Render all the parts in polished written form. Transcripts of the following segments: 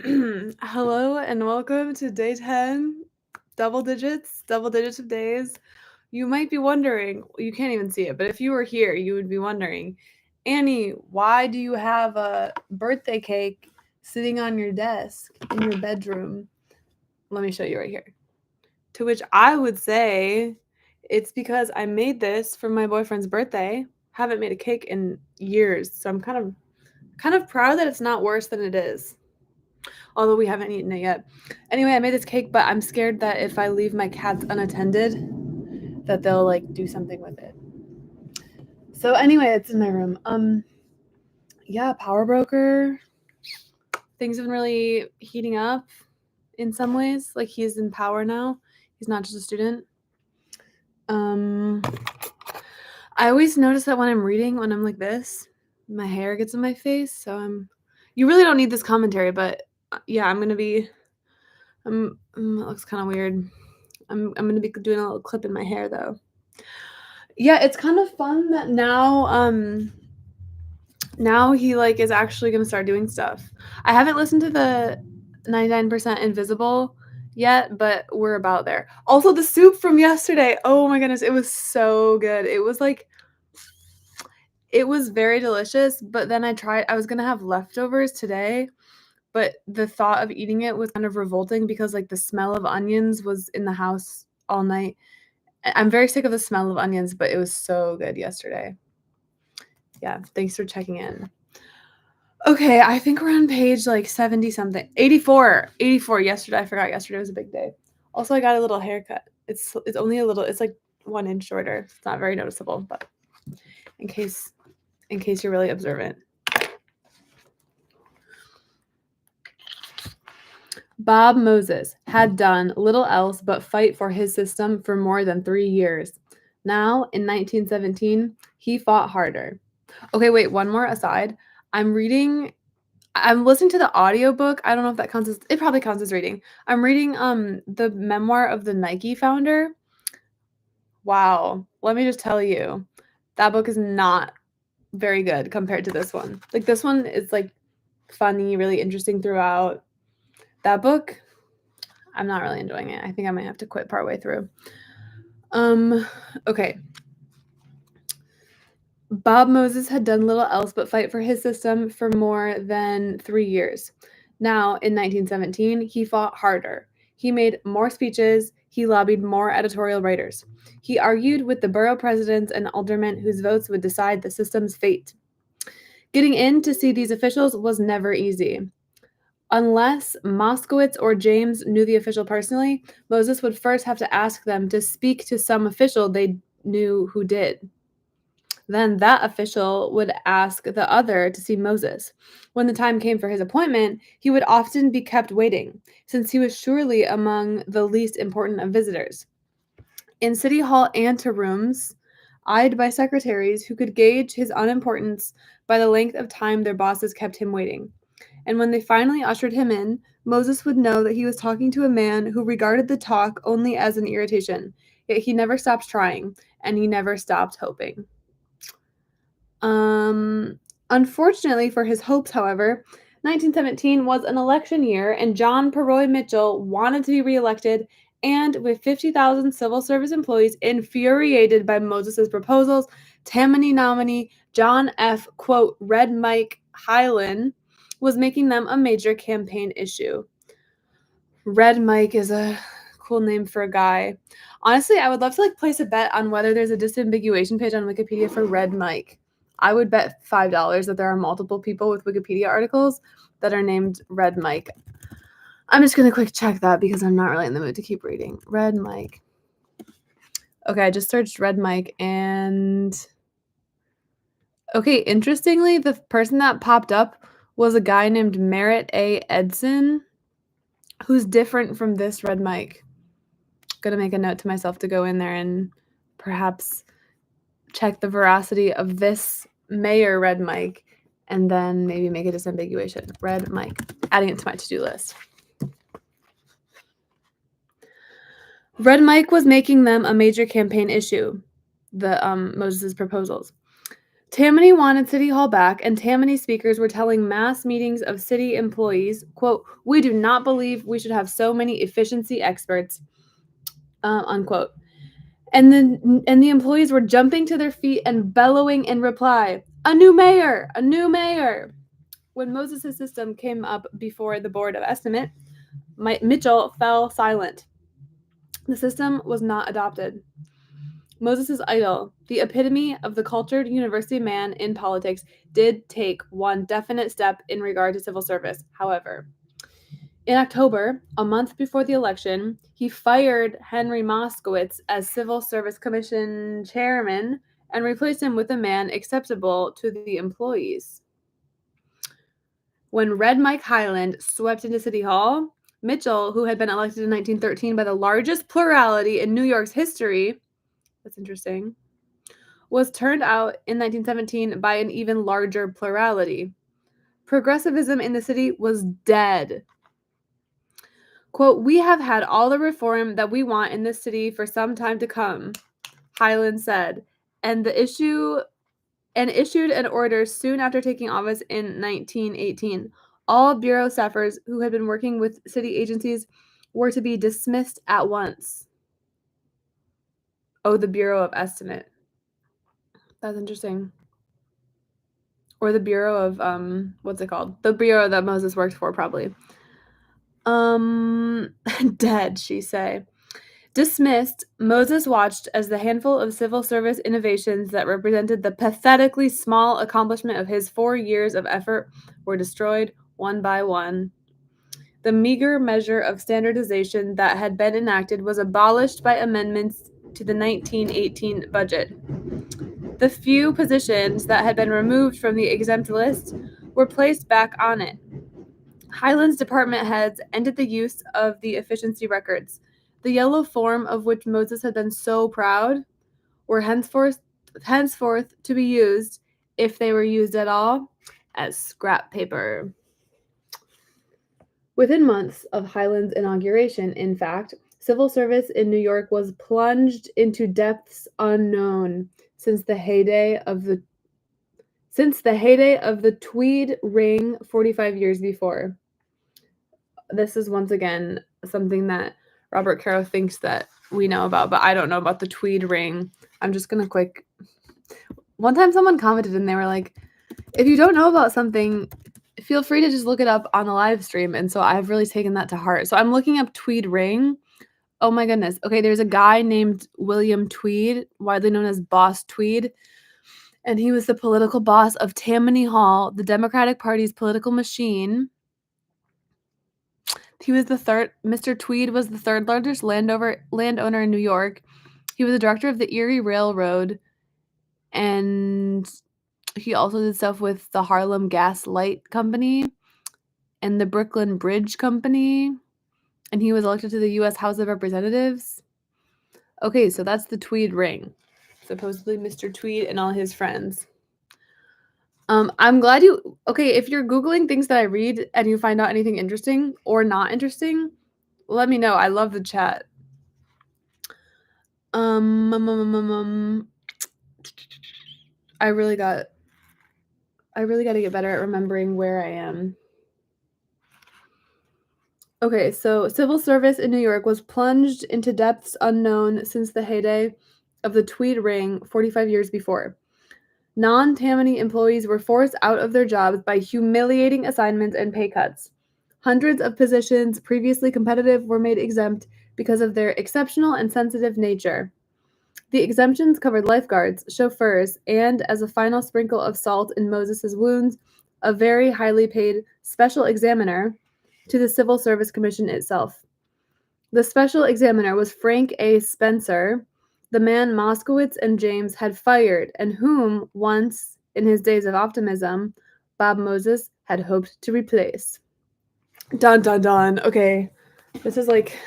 Hello and welcome to day 10, double digits of days. You might be wondering, you can't even see it, but if you were here, you would be wondering, Annie, why do you have a birthday cake sitting on your desk in your bedroom? Let me show you right here. To which I would say, it's because I made this for my boyfriend's birthday. Haven't made a cake in years, so I'm kind of proud that it's not worse than it is, although we haven't eaten it yet. Anyway, I made this cake, but I'm scared that if I leave my cats unattended, that they'll like do something with it. So anyway, it's in my room. Yeah, Power Broker. Things have been really heating up in some ways. Like he's in power now. He's not just a student. I always notice that when I'm reading, when I'm like this, my hair gets in my face. So you really don't need this commentary, but yeah, I'm gonna be. It looks kind of weird. I'm gonna be doing a little clip in my hair though. Yeah, it's kind of fun that now he like is actually gonna start doing stuff. I haven't listened to the 99% Invisible yet, but we're about there. Also, the soup from yesterday. Oh my goodness, it was so good. It was very delicious, but then I was gonna have leftovers today, but the thought of eating it was kind of revolting because like the smell of onions was in the house all night. I'm very sick of the smell of onions, but it was so good yesterday. Yeah, thanks for checking in. Okay, I think we're on page like 70 something. 84. 84 yesterday. I forgot yesterday was a big day. Also, I got a little haircut. It's only a little, it's like 1 inch shorter. It's not very noticeable, but in case you're really observant. Bob Moses had done little else but fight for his system for more than 3 years. Now, in 1917, he fought harder. Okay, wait, one more aside. I'm listening to the audiobook. I don't know if that counts as, it probably counts as reading. I'm reading the memoir of the Nike founder. Wow. Let me just tell you, that book is not very good compared to this one. Like this one is like funny, really interesting throughout. That book, I'm not really enjoying it. I think I might have to quit partway through. Okay. Bob Moses had done little else but fight for his system for more than 3 years. Now, in 1917, he fought harder. He made more speeches. He lobbied more editorial writers. He argued with the borough presidents and aldermen whose votes would decide the system's fate. Getting in to see these officials was never easy. Unless Moskowitz or James knew the official personally, Moses would first have to ask them to speak to some official they knew who did. Then that official would ask the other to see Moses. When the time came for his appointment, he would often be kept waiting, since he was surely among the least important of visitors. In City Hall anterooms, eyed by secretaries who could gauge his unimportance by the length of time their bosses kept him waiting. And when they finally ushered him in, Moses would know that he was talking to a man who regarded the talk only as an irritation, yet he never stopped trying, and he never stopped hoping. Unfortunately for his hopes, however, 1917 was an election year, and John Perroy Mitchell wanted to be reelected. And with 50,000 civil service employees infuriated by Moses's proposals, Tammany nominee John F. quote Red Mike Hylan was making them a major campaign issue. Red Mike is a cool name for a guy. Honestly, I would love to like place a bet on whether there's a disambiguation page on Wikipedia for Red Mike. I would bet $5 that there are multiple people with Wikipedia articles that are named Red Mike. I'm just going to quick check that because I'm not really in the mood to keep reading. Red Mike. Okay, I just searched Red Mike and... Okay, interestingly, the person that popped up was a guy named Merritt A. Edson, who's different from this Red Mike. Gonna make a note to myself to go in there and perhaps check the veracity of this Mayor Red Mike and then maybe make a disambiguation. Red Mike. Adding it to my to-do list. Red Mike was making them a major campaign issue, the Moses' proposals. Tammany wanted City Hall back, and Tammany speakers were telling mass meetings of city employees, quote, "We do not believe we should have so many efficiency experts," unquote. And the employees were jumping to their feet and bellowing in reply, "A new mayor! A new mayor!" When Moses' system came up before the Board of Estimate, Mitchell fell silent. The system was not adopted. Moses' idol, the epitome of the cultured university man in politics, did take one definite step in regard to civil service, however. In October, a month before the election, he fired Henry Moskowitz as Civil Service Commission chairman and replaced him with a man acceptable to the employees. When Red Mike Highland swept into City Hall, Mitchell, who had been elected in 1913 by the largest plurality in New York's history, that's interesting, was turned out in 1917 by an even larger plurality. Progressivism in the city was dead. Quote, "We have had all the reform that we want in this city for some time to come," Highland said, and issued an order soon after taking office in 1918. All bureau staffers who had been working with city agencies were to be dismissed at once. Oh, the Bureau of Estimate. That's interesting. Or the Bureau of what's it called? The bureau that Moses worked for, probably. Dead, she say. Dismissed, Moses watched as the handful of civil service innovations that represented the pathetically small accomplishment of his 4 years of effort were destroyed one by one. The meager measure of standardization that had been enacted was abolished by amendments to the 1918 budget. The few positions that had been removed from the exempt list were placed back on it. Highland's department heads ended the use of the efficiency records, the yellow form of which Moses had been so proud, were henceforth to be used, if they were used at all, as scrap paper. Within months of Highland's inauguration, in fact, civil service in New York was plunged into depths unknown since the heyday of the Tweed Ring 45 years before. This is once again something that Robert Caro thinks that we know about, but I don't know about the Tweed Ring. I'm just gonna one time someone commented and they were like, if you don't know about something, feel free to just look it up on the live stream. And so I've really taken that to heart. So I'm looking up Tweed Ring. Oh my goodness. Okay, there's a guy named William Tweed, widely known as Boss Tweed. And he was the political boss of Tammany Hall, the Democratic Party's political machine. Mr. Tweed was the third largest landowner in New York. He was the director of the Erie Railroad, and he also did stuff with the Harlem Gas Light Company and the Brooklyn Bridge Company, and he was elected to the U.S. House of Representatives. Okay, so that's the Tweed Ring. Supposedly Mr. Tweed and all his friends. I'm glad if you're Googling things that I read and you find out anything interesting or not interesting, let me know. I love the chat. I really got to get better at remembering where I am. Okay, so civil service in New York was plunged into depths unknown since the heyday of the Tweed Ring 45 years before. Non-Tammany employees were forced out of their jobs by humiliating assignments and pay cuts. Hundreds of positions previously competitive were made exempt because of their exceptional and sensitive nature. The exemptions covered lifeguards, chauffeurs, and, as a final sprinkle of salt in Moses' wounds, a very highly paid special examiner to the Civil Service Commission itself. The special examiner was Frank A. Spencer, the man Moskowitz and James had fired, and whom once, in his days of optimism, Bob Moses had hoped to replace. Dun dun dun. Okay, this is like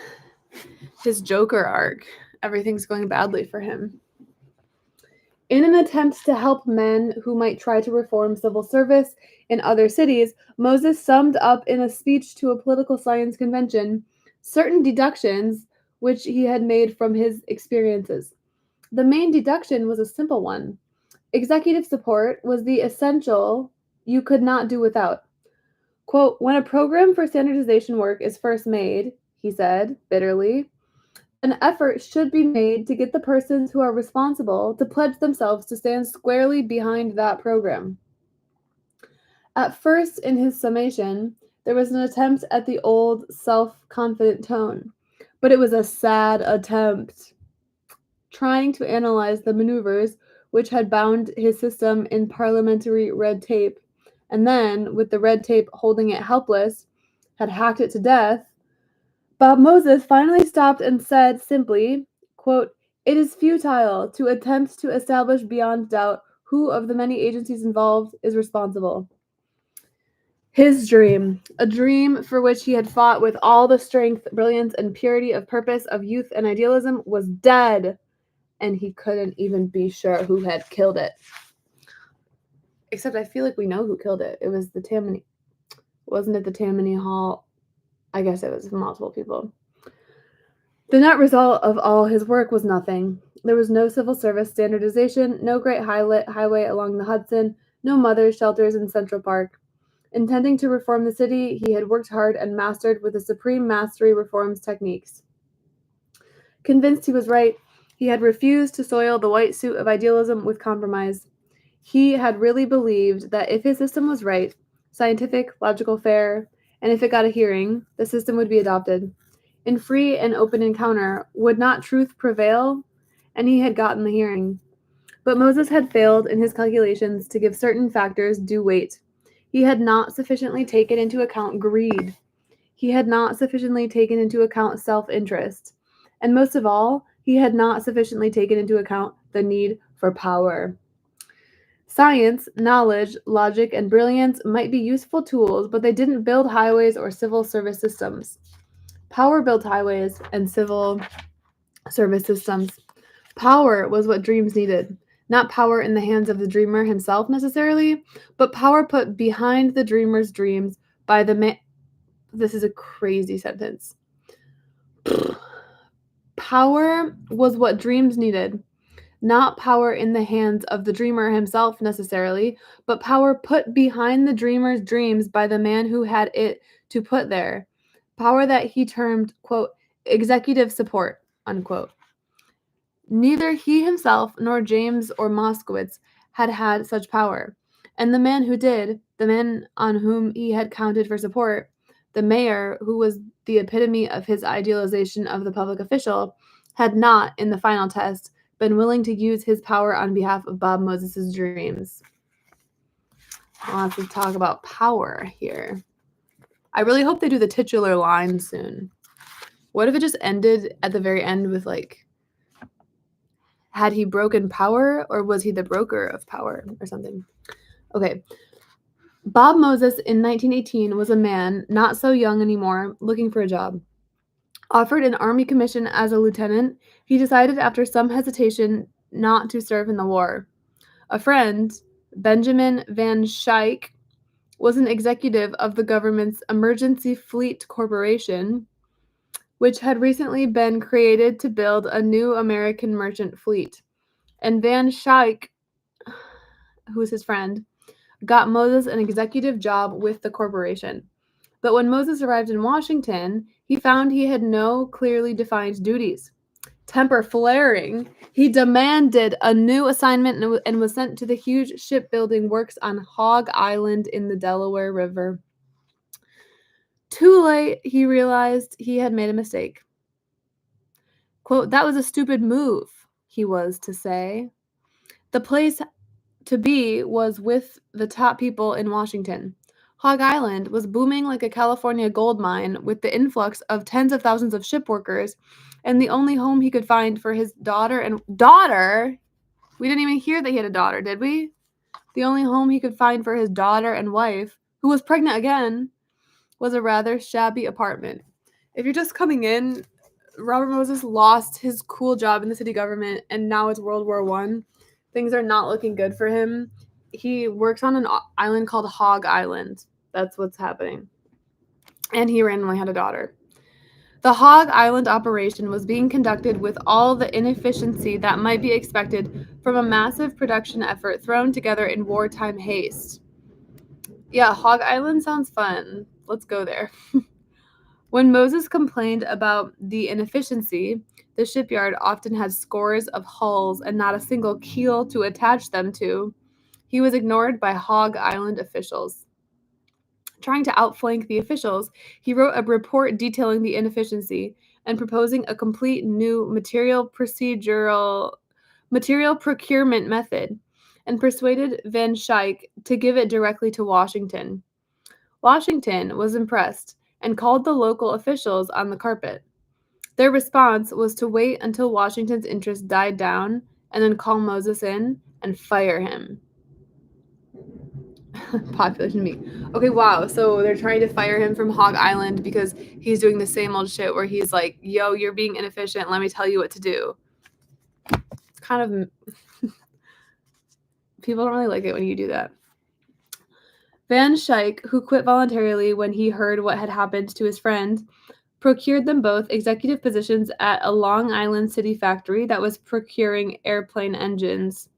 his Joker arc. Everything's going badly for him. In an attempt to help men who might try to reform civil service in other cities, Moses summed up in a speech to a political science convention certain deductions which he had made from his experiences. The main deduction was a simple one. Executive support was the essential you could not do without. Quote, when a program for standardization work is first made, he said bitterly, an effort should be made to get the persons who are responsible to pledge themselves to stand squarely behind that program. At first, in his summation, there was an attempt at the old self confident tone, but it was a sad attempt, trying to analyze the maneuvers which had bound his system in parliamentary red tape, and then, with the red tape holding it helpless, had hacked it to death. Bob Moses finally stopped and said simply, quote, it is futile to attempt to establish beyond doubt who of the many agencies involved is responsible. His dream, a dream for which he had fought with all the strength, brilliance, and purity of purpose of youth and idealism, was dead, and he couldn't even be sure who had killed it. Except I feel like we know who killed it. It was the Tammany. Wasn't it the Tammany Hall? I guess it was multiple people. The net result of all his work was nothing. There was no civil service standardization, no great highway along the Hudson, no mothers' shelters in Central Park. Intending to reform the city, he had worked hard and mastered with a supreme mastery reform's techniques. Convinced he was right, he had refused to soil the white suit of idealism with compromise. He had really believed that if his system was right, scientific, logical, fair, and if it got a hearing, the system would be adopted. In free and open encounter, would not truth prevail? And he had gotten the hearing. But Moses had failed in his calculations to give certain factors due weight. He had not sufficiently taken into account greed. He had not sufficiently taken into account self-interest. And most of all, he had not sufficiently taken into account the need for power. Science, knowledge, logic, and brilliance might be useful tools, but they didn't build highways or civil service systems. Power built highways and civil service systems. Power was what dreams needed. Not power in the hands of the dreamer himself necessarily, but power put behind the dreamer's dreams by the man. This is a crazy sentence. Power was what dreams needed. Not power in the hands of the dreamer himself necessarily, but power put behind the dreamer's dreams by the man who had it to put there. Power that he termed, quote, executive support, unquote. Neither he himself nor James or Moskowitz had had such power, and the man who did, the man on whom he had counted for support, the mayor, who was the epitome of his idealization of the public official, had not, in the final test, been willing to use his power on behalf of Bob Moses' dreams. I'll have to talk about power here. I really hope they do the titular line soon. What if it just ended at the very end with, like, had he broken power, or was he the broker of power or something? Okay. Bob Moses in 1918 was a man, not so young anymore, looking for a job. Offered an army commission as a lieutenant, he decided after some hesitation not to serve in the war. A friend, Benjamin Van Schaik, was an executive of the government's Emergency Fleet Corporation, which had recently been created to build a new American merchant fleet. And Van Schaik, who was his friend, got Moses an executive job with the corporation. But when Moses arrived in Washington, he found he had no clearly defined duties. Temper flaring, he demanded a new assignment and was sent to the huge shipbuilding works on Hog Island in the Delaware River. Too late, he realized he had made a mistake. Quote, that was a stupid move, he was to say. The place to be was with the top people in Washington. Hog Island was booming like a California gold mine with the influx of tens of thousands of ship workers, and the only home he could find for his daughter. We didn't even hear that he had a daughter, did we? The only home he could find for his daughter and wife, who was pregnant again, was a rather shabby apartment. If you're just coming in, Robert Moses lost his cool job in the city government, and now it's World War I. Things are not looking good for him. He works on an island called Hog Island. That's what's happening. And he randomly had a daughter. The Hog Island operation was being conducted with all the inefficiency that might be expected from a massive production effort thrown together in wartime haste. Yeah, Hog Island sounds fun. Let's go there. When Moses complained about the inefficiency, the shipyard often had scores of hulls and not a single keel to attach them to. He was ignored by Hog Island officials. Trying to outflank the officials, he wrote a report detailing the inefficiency and proposing a complete new material procurement method, and persuaded Van Schaik to give it directly to Washington. Washington was impressed and called the local officials on the carpet. Their response was to wait until Washington's interest died down and then call Moses in and fire him. Population me. Okay, wow. So they're trying to fire him from Hog Island because he's doing the same old shit where he's like, yo, you're being inefficient. Let me tell you what to do. It's kind of. People don't really like it when you do that. Van Schaik, who quit voluntarily when he heard what had happened to his friend, procured them both executive positions at a Long Island City factory that was procuring airplane engines.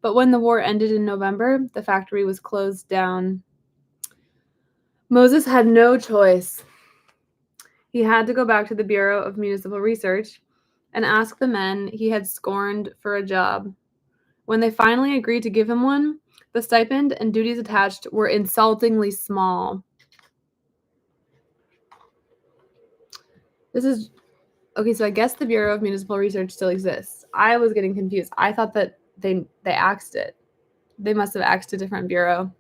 But when the war ended in November, the factory was closed down. Moses had no choice. He had to go back to the Bureau of Municipal Research and ask the men he had scorned for a job. When they finally agreed to give him one, the stipend and duties attached were insultingly small. This is okay, so I guess the Bureau of Municipal Research still exists. I was getting confused. I thought that they axed it. They must have axed a different bureau.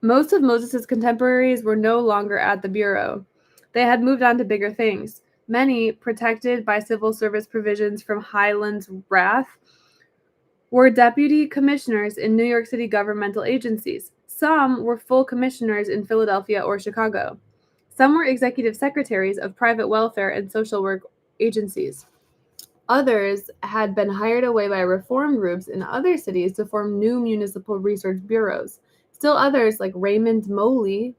Most of Moses' contemporaries were no longer at the bureau. They had moved on to bigger things. Many, protected by civil service provisions from Highland's wrath, were deputy commissioners in New York City governmental agencies. Some were full commissioners in Philadelphia or Chicago. Some were executive secretaries of private welfare and social work agencies. Others had been hired away by reform groups in other cities to form new municipal research bureaus. Still others, like Raymond Moley,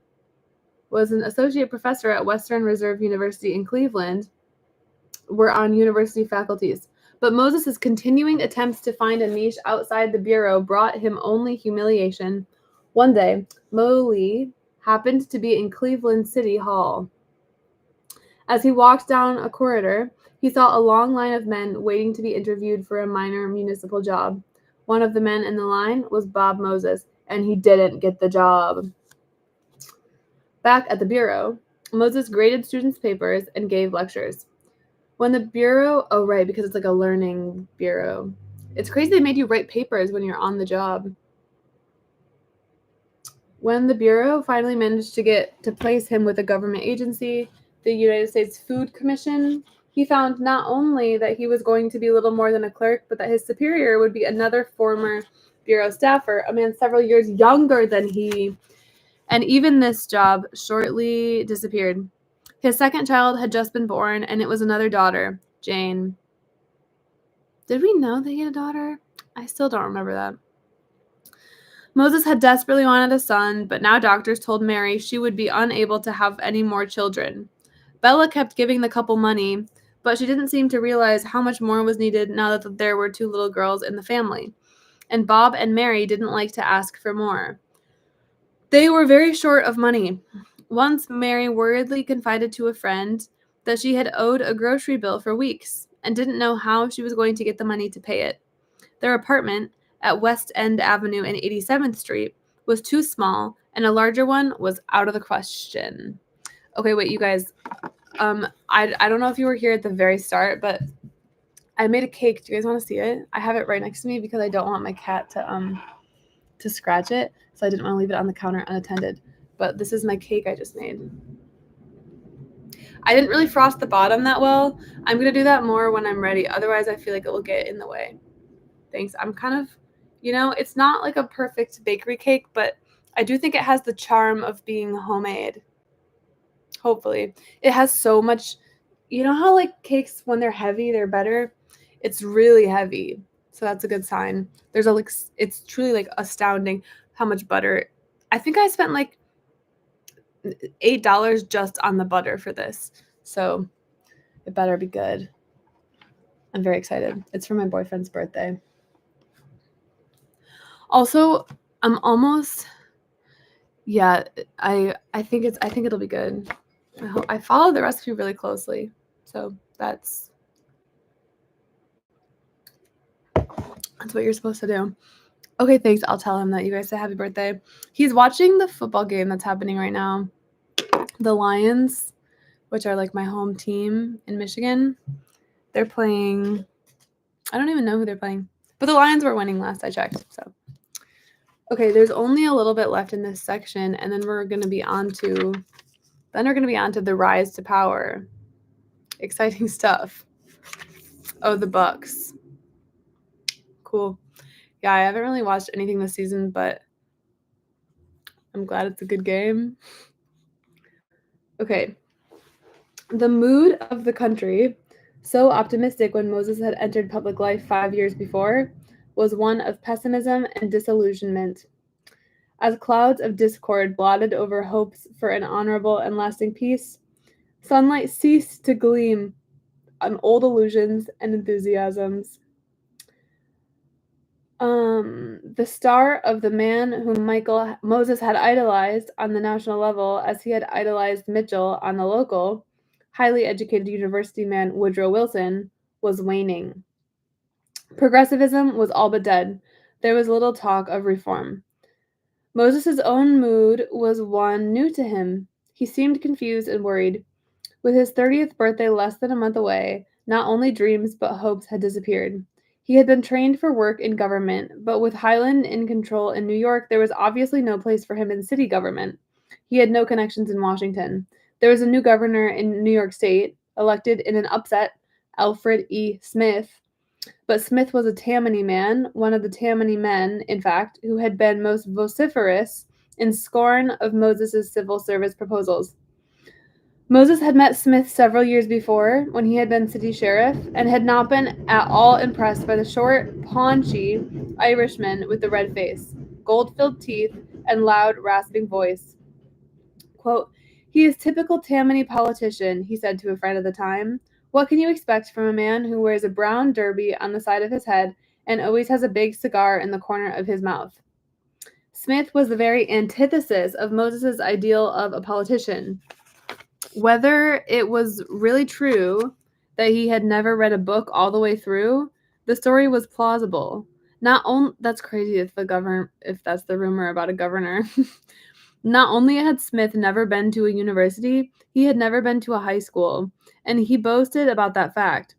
was an associate professor at Western Reserve University in Cleveland, were on university faculties. But Moses' continuing attempts to find a niche outside the bureau brought him only humiliation. One day, Moley happened to be in Cleveland City Hall. As he walked down a corridor, he saw a long line of men waiting to be interviewed for a minor municipal job. One of the men in the line was Bob Moses, and he didn't get the job. Back at the bureau, Moses graded students' papers and gave lectures. When the bureau, oh right, because it's like a learning bureau. It's crazy they made you write papers when you're on the job. When the bureau finally managed to get to place him with a government agency, the United States Food Commission, he found not only that he was going to be little more than a clerk, but that his superior would be another former bureau staffer, a man several years younger than he. And even this job shortly disappeared. His second child had just been born, and it was another daughter, Jane. Did we know that he had a daughter? I still don't remember that. Moses had desperately wanted a son, but now doctors told Mary she would be unable to have any more children. Bella kept giving the couple money, but she didn't seem to realize how much more was needed now that there were two little girls in the family. And Bob and Mary didn't like to ask for more. They were very short of money. Once Mary worriedly confided to a friend that she had owed a grocery bill for weeks and didn't know how she was going to get the money to pay it. Their apartment at West End Avenue and 87th Street was too small, and a larger one was out of the question. Okay, wait, you guys. I don't know if you were here at the very start, but I made a cake. Do you guys want to see it? I have it right next to me because I don't want my cat to scratch it, so I didn't want to leave it on the counter unattended. But this is my cake I just made. I didn't really frost the bottom that well. I'm going to do that more when I'm ready. Otherwise, I feel like it will get in the way. Thanks. I'm kind of, it's not like a perfect bakery cake, but I do think it has the charm of being homemade. Hopefully. It has so much, you know how like cakes, when they're heavy, they're better? It's really heavy. So that's a good sign. It's truly like astounding how much butter. I think I spent like $8 just on the butter for this. So it better be good. I'm very excited. It's for my boyfriend's birthday. Also, I'm almost I think it'll be good. I follow the recipe really closely. So that's what you're supposed to do. Okay, thanks. I'll tell him that you guys say happy birthday. He's watching the football game that's happening right now. The Lions, which are like my home team in Michigan, they're playing. I don't even know who they're playing, but the Lions were winning last I checked. So, okay, there's only a little bit left in this section, and then we're gonna be on to the rise to power. Exciting stuff. Oh, the Bucks. Cool. Yeah, I haven't really watched anything this season, but I'm glad it's a good game. Okay. The mood of the country, so optimistic when Moses had entered public life 5 years before, was one of pessimism and disillusionment. As clouds of discord blotted over hopes for an honorable and lasting peace, sunlight ceased to gleam on old illusions and enthusiasms. The star of the man whom Moses had idolized on the national level as he had idolized Mitchell on the local, highly educated university man Woodrow Wilson, was waning. Progressivism was all but dead. There was little talk of reform. Moses' own mood was one new to him. He seemed confused and worried. With his 30th birthday less than a month away, not only dreams but hopes had disappeared. He had been trained for work in government, but with Highland in control in New York, there was obviously no place for him in city government. He had no connections in Washington. There was a new governor in New York State, elected in an upset, Alfred E. Smith. But Smith was a Tammany man, one of the Tammany men, in fact, who had been most vociferous in scorn of Moses' civil service proposals. Moses had met Smith several years before when he had been city sheriff and had not been at all impressed by the short, paunchy Irishman with the red face, gold-filled teeth, and loud, rasping voice. Quote, "He is typical Tammany politician," he said to a friend at the time. "What can you expect from a man who wears a brown derby on the side of his head and always has a big cigar in the corner of his mouth?" Smith was the very antithesis of Moses' ideal of a politician. Whether it was really true that he had never read a book all the way through, the story was plausible. That's crazy if that's the rumor about a governor. Not only had Smith never been to a university, he had never been to a high school, and he boasted about that fact.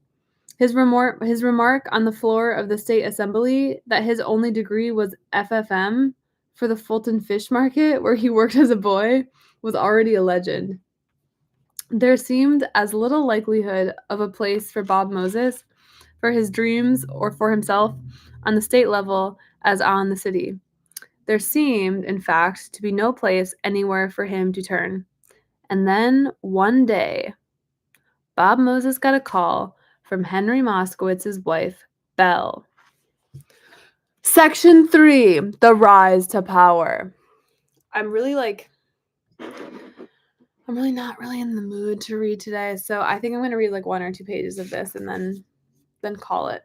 His remark on the floor of the state assembly that his only degree was FFM for the Fulton Fish Market, where he worked as a boy, was already a legend. There seemed as little likelihood of a place for Bob Moses, for his dreams, or for himself on the state level as on the city. There seemed, in fact, to be no place anywhere for him to turn. And then, one day, Bob Moses got a call from Henry Moskowitz's wife, Belle. Section 3, The Rise to Power. I'm really not really in the mood to read today, so I think I'm going to read like 1 or 2 pages of this and then call it.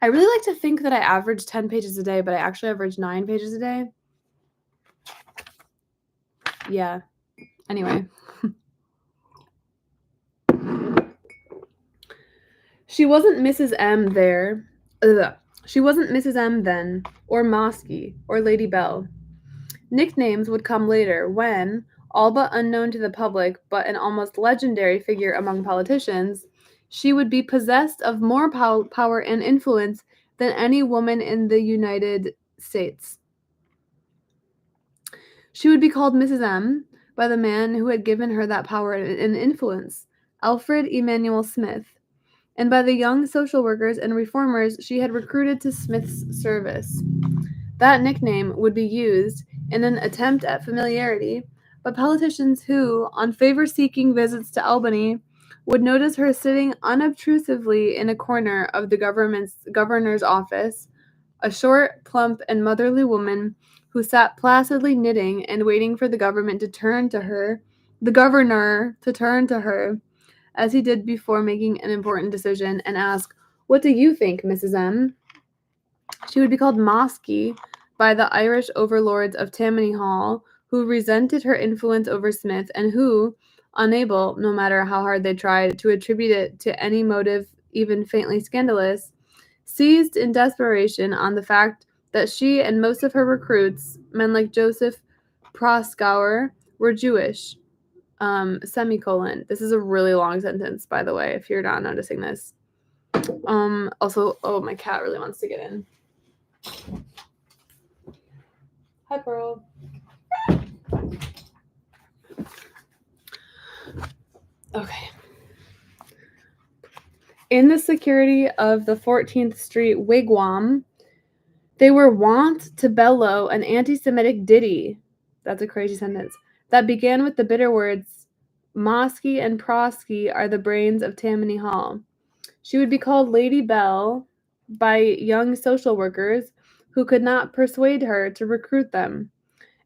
I really like to think that I average 10 pages a day, but I actually average 9 pages a day. Yeah. Anyway. She wasn't Mrs. M there. She wasn't Mrs. M then, or Mosky, or Lady Belle. Nicknames would come later when, all but unknown to the public, but an almost legendary figure among politicians, she would be possessed of more power and influence than any woman in the United States. She would be called Mrs. M by the man who had given her that power and influence, Alfred Emanuel Smith, and by the young social workers and reformers she had recruited to Smith's service. That nickname would be used in an attempt at familiarity by politicians who, on favor-seeking visits to Albany, would notice her sitting unobtrusively in a corner of the governor's office, a short, plump, and motherly woman who sat placidly knitting and waiting for the governor to turn to her, as he did before making an important decision, and ask, "What do you think, Mrs. M?" She would be called Mosky by the Irish overlords of Tammany Hall, who resented her influence over Smith and who, unable, no matter how hard they tried, to attribute it to any motive even faintly scandalous, seized in desperation on the fact that she and most of her recruits, men like Joseph Proskauer, were Jewish. Semicolon. This is a really long sentence, by the way, if you're not noticing this. Also, oh, my cat really wants to get in. Hi, Pearl. Okay. In the security of the 14th Street wigwam, they were wont to bellow an anti-Semitic ditty. That's a crazy sentence. That began with the bitter words, "Mosky and Prosky are the brains of Tammany Hall." She would be called Lady Bell by young social workers who could not persuade her to recruit them,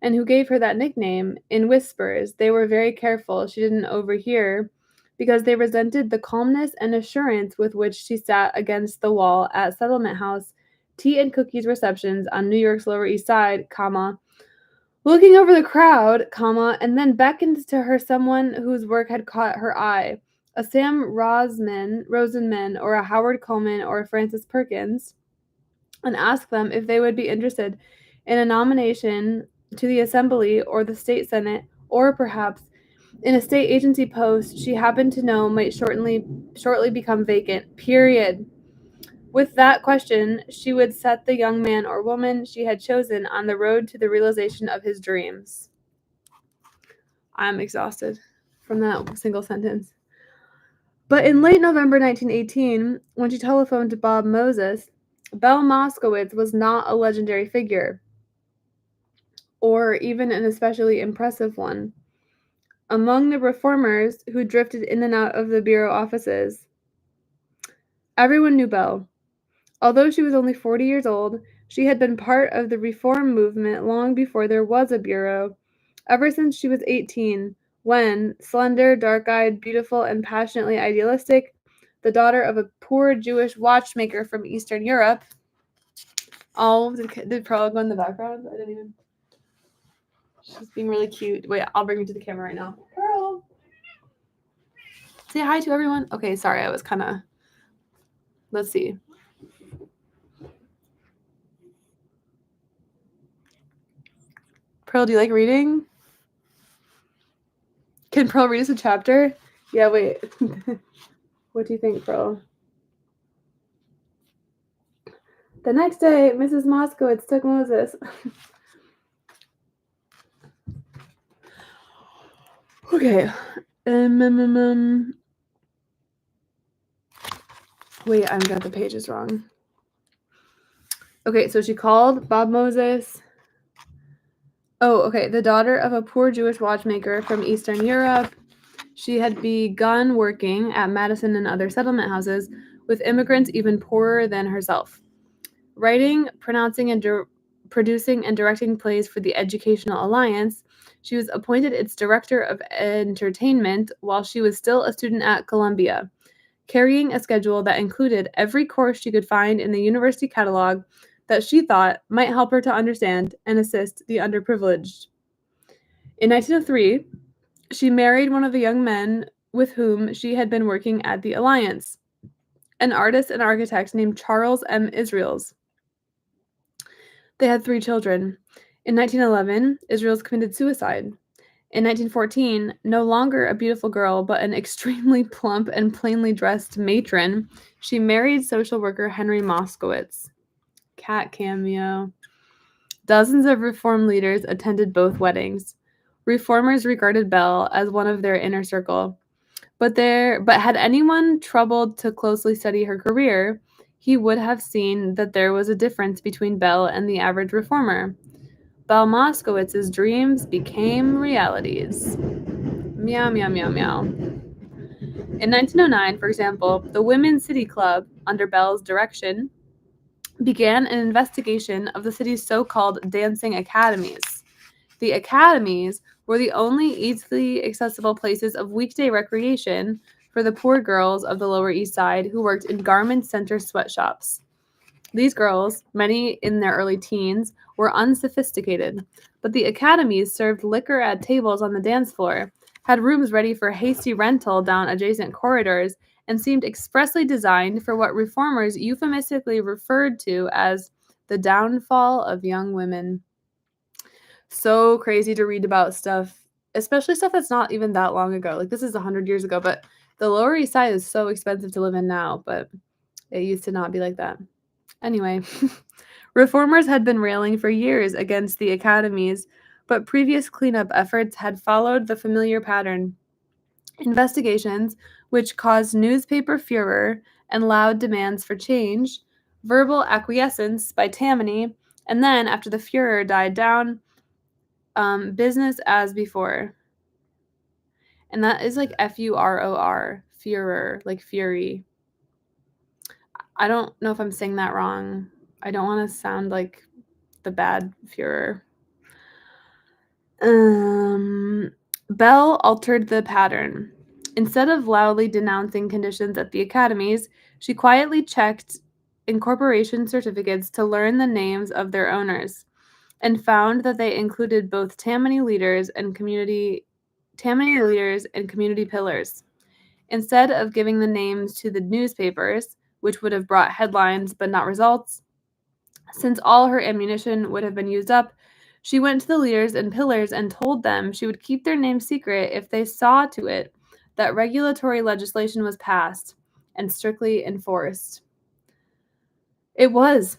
and who gave her that nickname in whispers. They were very careful she didn't overhear, because they resented the calmness and assurance with which she sat against the wall at Settlement House tea and cookies receptions on New York's Lower East Side, looking over the crowd, and then beckoned to her someone whose work had caught her eye, a Sam Rosenman, or a Howard Coleman, or a Francis Perkins, and asked them if they would be interested in a nomination to the Assembly or the State Senate, or perhaps in a state agency post she happened to know might shortly become vacant. Period. With that question, she would set the young man or woman she had chosen on the road to the realization of his dreams. I'm exhausted from that single sentence. But in late November 1918, when she telephoned to Bob Moses, Belle Moskowitz was not a legendary figure, or even an especially impressive one. Among the reformers who drifted in and out of the bureau offices, everyone knew Belle. Although she was only 40 years old, she had been part of the reform movement long before there was a bureau, ever since she was 18, when, slender, dark-eyed, beautiful, and passionately idealistic, the daughter of a poor Jewish watchmaker from Eastern Europe. Oh, did Pearl go in the background? I didn't even. She's being really cute. Wait, I'll bring you to the camera right now. Pearl! Say hi to everyone. Okay, sorry, I was kind of. Let's see. Pearl, do you like reading? Can Pearl read us a chapter? Yeah, wait. What do you think, Pearl? The next day, Mrs. Moskowitz took Moses. Okay. Wait, I got the pages wrong. Okay, so she called Bob Moses. Oh, okay. The daughter of a poor Jewish watchmaker from Eastern Europe. She had begun working at Madison and other settlement houses with immigrants even poorer than herself. Writing, producing, and directing plays for the Educational Alliance, she was appointed its director of entertainment while she was still a student at Columbia, carrying a schedule that included every course she could find in the university catalog that she thought might help her to understand and assist the underprivileged. In 1903, she married one of the young men with whom she had been working at the Alliance, an artist and architect named Charles M. Israels. They had 3 children. In 1911, Israels committed suicide. In 1914, no longer a beautiful girl, but an extremely plump and plainly dressed matron, she married social worker Henry Moskowitz. Cat cameo. Dozens of reform leaders attended both weddings. Reformers regarded Belle as one of their inner circle. But had anyone troubled to closely study her career, he would have seen that there was a difference between Belle and the average reformer. Belle Moskowitz's dreams became realities. Meow, meow, meow, meow. In 1909, for example, the Women's City Club, under Belle's direction, began an investigation of the city's so-called dancing academies. The academies were the only easily accessible places of weekday recreation for the poor girls of the Lower East Side who worked in garment center sweatshops. These girls, many in their early teens, were unsophisticated, but the academies served liquor at tables on the dance floor, had rooms ready for hasty rental down adjacent corridors, and seemed expressly designed for what reformers euphemistically referred to as the downfall of young women. So crazy to read about stuff, especially stuff that's not even that long ago. Like, this is 100 years ago, but the Lower East Side is so expensive to live in now, but it used to not be like that. Anyway, reformers had been railing for years against the academies, but previous cleanup efforts had followed the familiar pattern. Investigations, which caused newspaper furor and loud demands for change, verbal acquiescence by Tammany, and then, after the furor died down, business as before. And that is like Furor, furor, like fury. I don't know if I'm saying that wrong. I don't want to sound like the bad Führer. Bell altered the pattern. Instead of loudly denouncing conditions at the academies, she quietly checked incorporation certificates to learn the names of their owners, and found that they included both Tammany leaders and community pillars. Instead of giving the names to the newspapers, which would have brought headlines but not results, since all her ammunition would have been used up, she went to the leaders and pillars and told them she would keep their names secret if they saw to it that regulatory legislation was passed and strictly enforced. It was.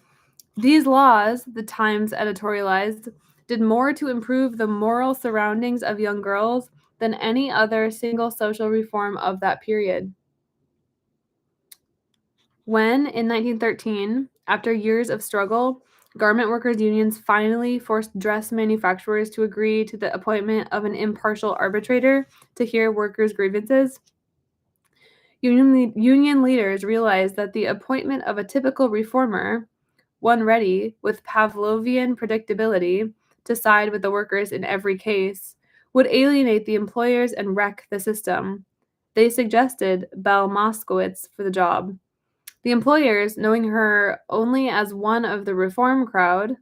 These laws, the Times editorialized, did more to improve the moral surroundings of young girls than any other single social reform of that period. When, in 1913, after years of struggle, garment workers' unions finally forced dress manufacturers to agree to the appointment of an impartial arbitrator to hear workers' grievances, union leaders realized that the appointment of a typical reformer, one ready, with Pavlovian predictability, to side with the workers in every case, would alienate the employers and wreck the system. They suggested Belle Moskowitz for the job. The employers, knowing her only as one of the reform crowd,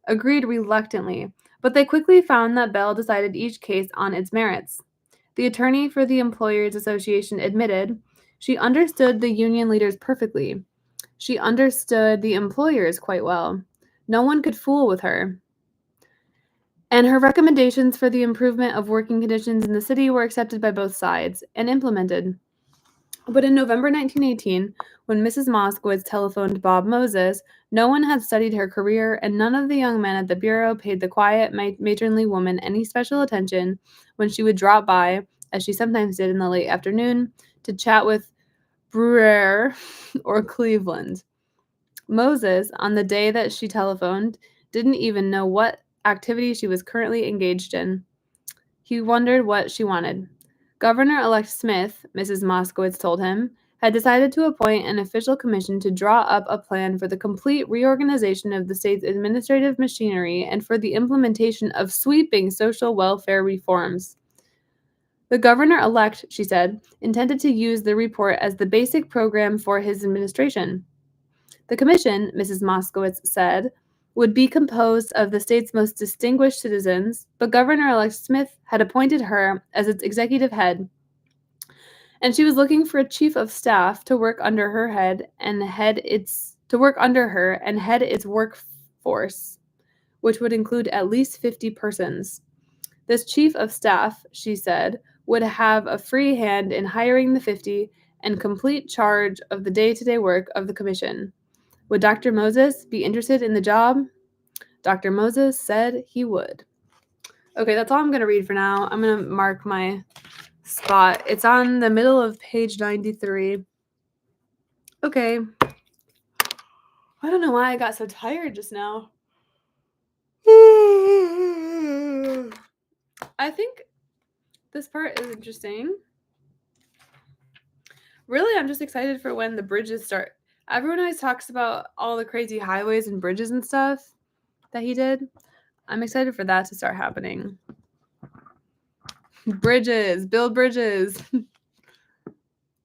agreed reluctantly, but they quickly found that Bell decided each case on its merits. The attorney for the Employers Association admitted she understood the union leaders perfectly. She understood the employers quite well. No one could fool with her. And her recommendations for the improvement of working conditions in the city were accepted by both sides and implemented. But in November 1918, when Mrs. Moskowitz telephoned Bob Moses, no one had studied her career, and none of the young men at the bureau paid the quiet, matronly woman any special attention when she would drop by, as she sometimes did in the late afternoon, to chat with Brewer or Cleveland. Moses, on the day that she telephoned, didn't even know what activity she was currently engaged in. He wondered what she wanted. Governor-elect Smith, Mrs. Moskowitz told him, had decided to appoint an official commission to draw up a plan for the complete reorganization of the state's administrative machinery and for the implementation of sweeping social welfare reforms. The governor-elect, she said, intended to use the report as the basic program for his administration. The commission, Mrs. Moskowitz said, would be composed of the state's most distinguished citizens, but Governor-elect Smith had appointed her as its executive head, and she was looking for a chief of staff to work under her and head its workforce, which would include at least 50 persons. This chief of staff, she said, would have a free hand in hiring the 50 and complete charge of the day-to-day work of the commission. Would Dr. Moses be interested in the job? Dr. Moses said he would. Okay, that's all I'm going to read for now. I'm going to mark my spot. It's on the middle of page 93. Okay. I don't know why I got so tired just now. I think this part is interesting. Really, I'm just excited for when the bridges start Everyone always talks about all the crazy highways and bridges and stuff that he did. I'm excited for that to start happening. Bridges, build bridges.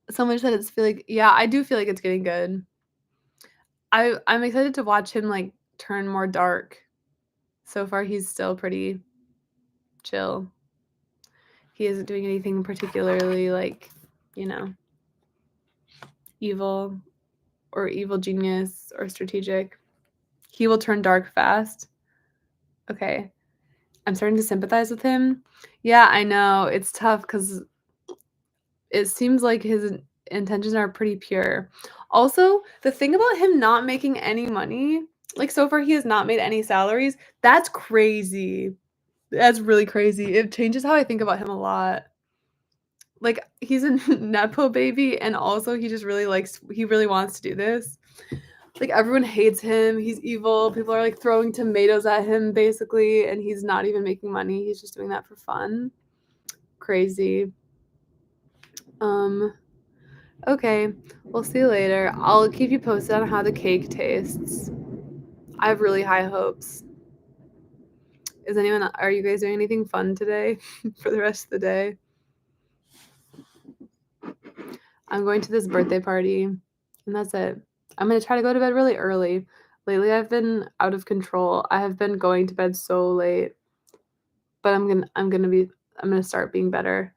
Someone said it's I do feel like it's getting good. I'm excited to watch him like turn more dark. So far he's still pretty chill. He isn't doing anything particularly like, evil or evil genius or strategic. He will turn dark fast. Okay. I'm starting to sympathize with him. Yeah, I know. It's tough because it seems like his intentions are pretty pure. Also, the thing about him not making any money, like so far he has not made any salaries. That's crazy. That's really crazy. It changes how I think about him a lot. Like he's a nepo baby, and also he really wants to do this. Like everyone hates him. He's evil. People are like throwing tomatoes at him basically, and he's not even making money. He's just doing that for fun. Crazy. Okay. We'll see you later. I'll keep you posted on how the cake tastes. I have really high hopes. Are you guys doing anything fun today for the rest of the day? I'm going to this birthday party, and that's it. I'm going to try to go to bed really early. Lately, I've been out of control. I have been going to bed so late, but I'm going to start being better.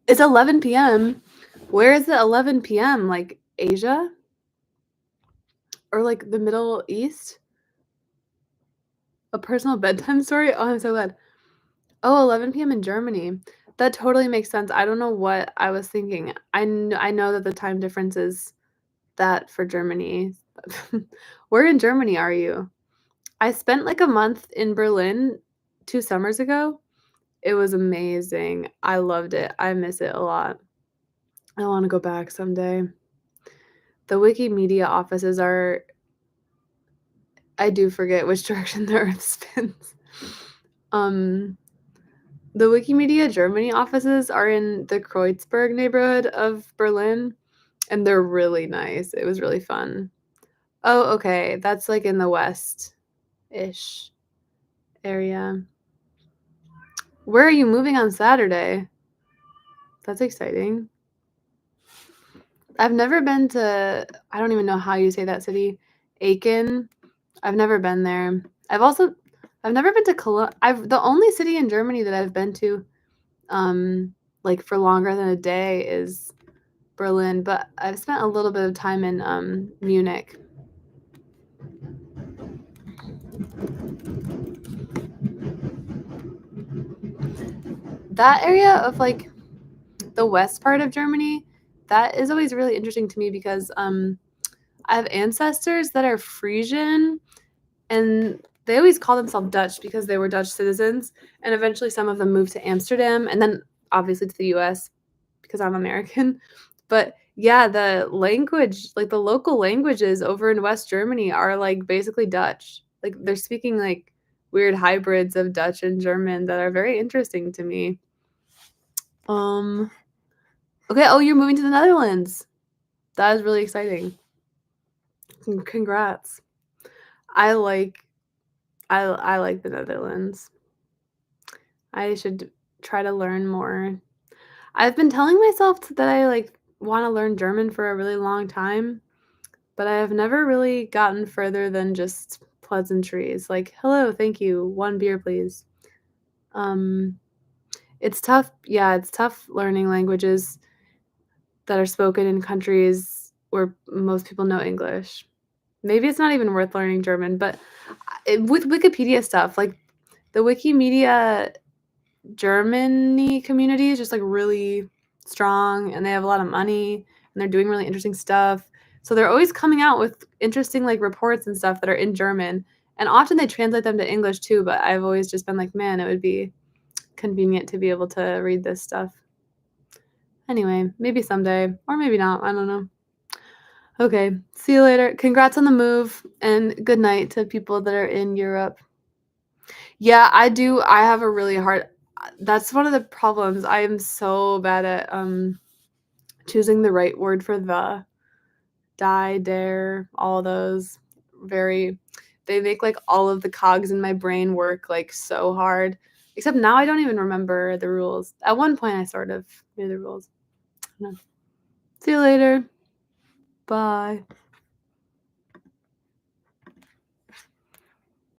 It's 11 p.m. Where is it 11 p.m.? Like Asia? Or like the Middle East? A personal bedtime story? Oh, I'm so glad. Oh, 11 p.m. in Germany. That totally makes sense. I don't know what I was thinking. I know that the time difference is that for Germany. Where in Germany are you? I spent like a month in Berlin 2 summers ago. It was amazing. I loved it. I miss it a lot. I want to go back someday. The Wikimedia offices are. I do forget which direction the earth spins. The Wikimedia Germany offices are in the Kreuzberg neighborhood of Berlin, and they're really nice. It was really fun. Oh, okay. That's like in the west-ish area. Where are you moving on Saturday? That's exciting. I've never been to, I don't even know how you say that city, Aachen. I've never been there. I've never been to Cologne. The only city in Germany that I've been to, like for longer than a day is Berlin, but I've spent a little bit of time in Munich. That area of like the west part of Germany, that is always really interesting to me because I have ancestors that are Frisian, and they always call themselves Dutch because they were Dutch citizens, and eventually some of them moved to Amsterdam and then obviously to the US because I'm American. But yeah, the language, like the local languages over in West Germany are like basically Dutch. Like they're speaking like weird hybrids of Dutch and German that are very interesting to me. Okay, oh, you're moving to the Netherlands. That is really exciting. Congrats. I like the Netherlands. I should try to learn more. I've been telling myself that I like want to learn German for a really long time, but I have never really gotten further than just pleasantries like hello, thank you, 1 beer please. It's tough. Yeah, it's tough learning languages that are spoken in countries where most people know English. Maybe it's not even worth learning German, but with Wikipedia stuff, like the Wikimedia Germany community is just like really strong, and they have a lot of money, and they're doing really interesting stuff. So they're always coming out with interesting like reports and stuff that are in German, and often they translate them to English too, but I've always just been like, man, it would be convenient to be able to read this stuff. Anyway, maybe someday, or maybe not. I don't know. Okay, see you later. Congrats on the move, and good night to people that are in Europe. Yeah, I do. I have a really hard. That's one of the problems. I am so bad at choosing the right word for the, die, dare, all those they make like all of the cogs in my brain work like so hard. Except now I don't even remember the rules. At one point I sort of knew the rules. No. See you later. Bye.